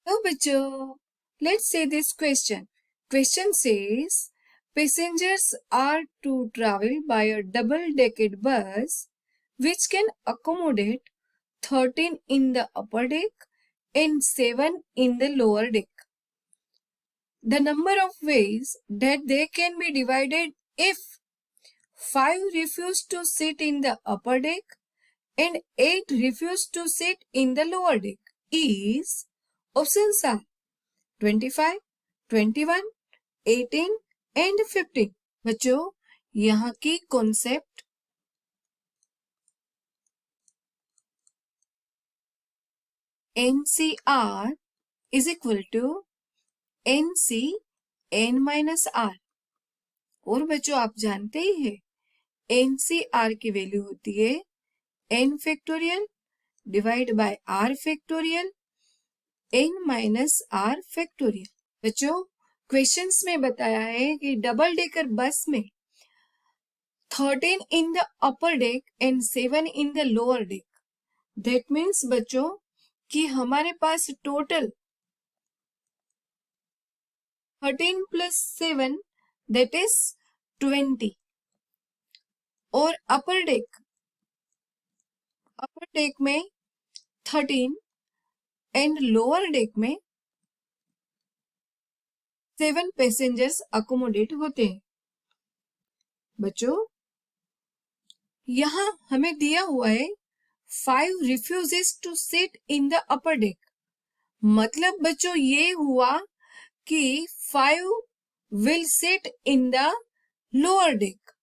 So, bachcho, let's say this question. Question says, passengers are to travel by a double-decked bus which can accommodate 13 in the upper deck and 7 in the lower deck. The number of ways that they can be divided if 5 refuse to sit in the upper deck and 8 refuse to sit in the lower deck is, options are 25, 21, 18 and 15। बच्चों यहाँ की concept NCR is equal to NC N minus R। और बच्चों आप जानते ही है NCR की value होती है N factorial divide by R factorial N minus R factorial. बच्चों क्वेश्चंस में बताया है कि डबल डेकर बस में 13 in the upper deck and 7 in the lower deck. That means बच्चों कि हमारे पास टोटल 13 plus 7 that is 20 और अपर डेक में 13 एंड लोअर डेक में 7 पैसेंजर्स अकोमोडेट होते हैं। बच्चों यहां हमें दिया हुआ है 5 refuses to sit in the upper deck. मतलब बच्चों ये हुआ कि 5 will sit in the lower deck.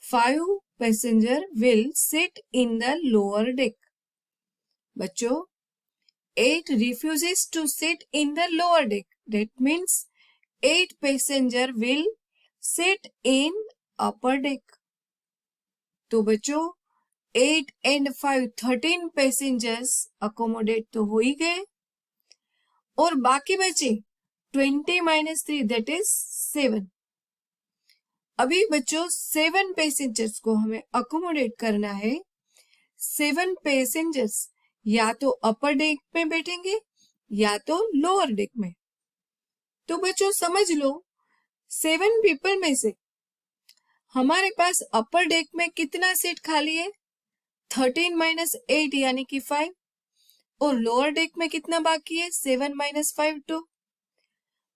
5 passenger will sit in the lower deck. बच्चों 8 refuses to sit in the lower deck. That means 8 passenger will sit in upper deck. तो बच्चों 8 and 5 13 passengers accommodate तो हो ही गए और बाकी बचे 20 minus 3 that is 7। अभी बच्चों 7 पैसेंजर्स को हमें अकोमोडेट करना है। 7 पैसेंजर्स या तो अपर डेक में बैठेंगे या तो लोअर डेक में। तो बच्चों समझ लो 7 पीपल में से हमारे पास अपर डेक में कितना सीट खाली है 13 माइनस 8 यानी कि 5 और लोअर डेक में कितना बाकी है 7 माइनस 5 2।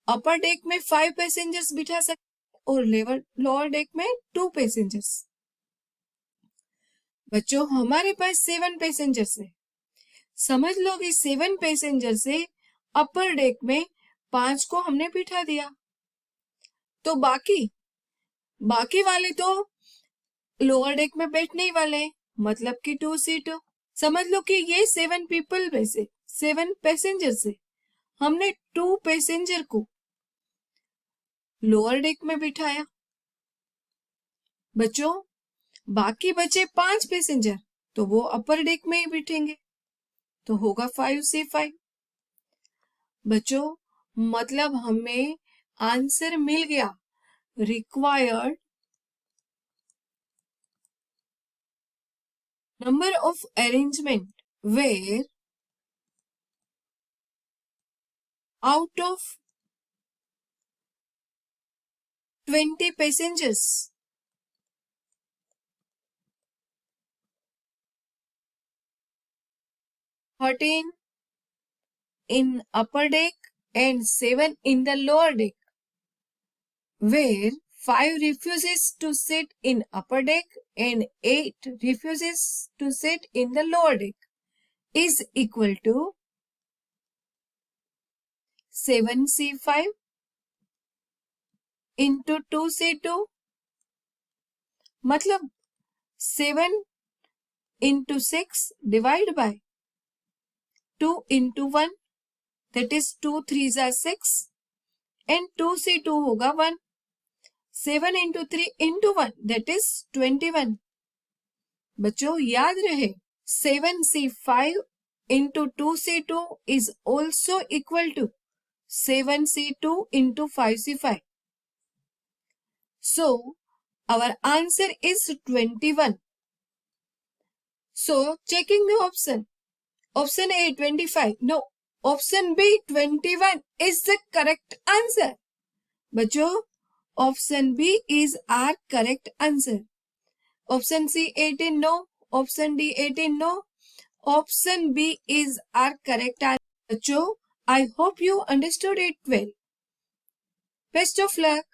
अपर डेक में 5 पैसेंजर्स बिठा सकते और लोअर डेक में 2 पैसेंजर्स। बच्चों हमारे पास 7 पैसेंजर्स है। समझ लो कि 7 पैसेंजर से अपर डेक में 5 को हमने बिठा दिया तो बाकी वाले तो लोअर डेक में बैठने ही वाले हैं मतलब कि 2 सीट। समझ लो कि ये 7 पीपल में से 7 पैसेंजर से हमने 2 पैसेंजर को लोअर डेक में बिठाया। बच्चों बाकी बचे 5 पैसेंजर तो वो अपर डेक में ही बैठेंगे तो होगा 5C5। बच्चों मतलब हमें आंसर मिल गया required number of arrangement where out of 20 passengers 13 in upper deck and 7 in the lower deck, where 5 refuses to sit in upper deck and 8 refuses to sit in the lower deck, is equal to 7C5 into 2C2। मतलब 7 into 6 divide by 2 into 1 that is 2 3s are 6 and 2C2 होगा 1। 7 into 3 into 1 that is 21। बच्चों याद रहे 7C5 into 2C2 is also equal to 7C2 into 5C5। So our answer is 21। So checking the option A 25, no, option B 21 is the correct answer. बच्चों option B is our correct answer. Option C 18 no, option D 18 no, option B is our correct answer. बच्चों I hope you understood it well. Best of luck.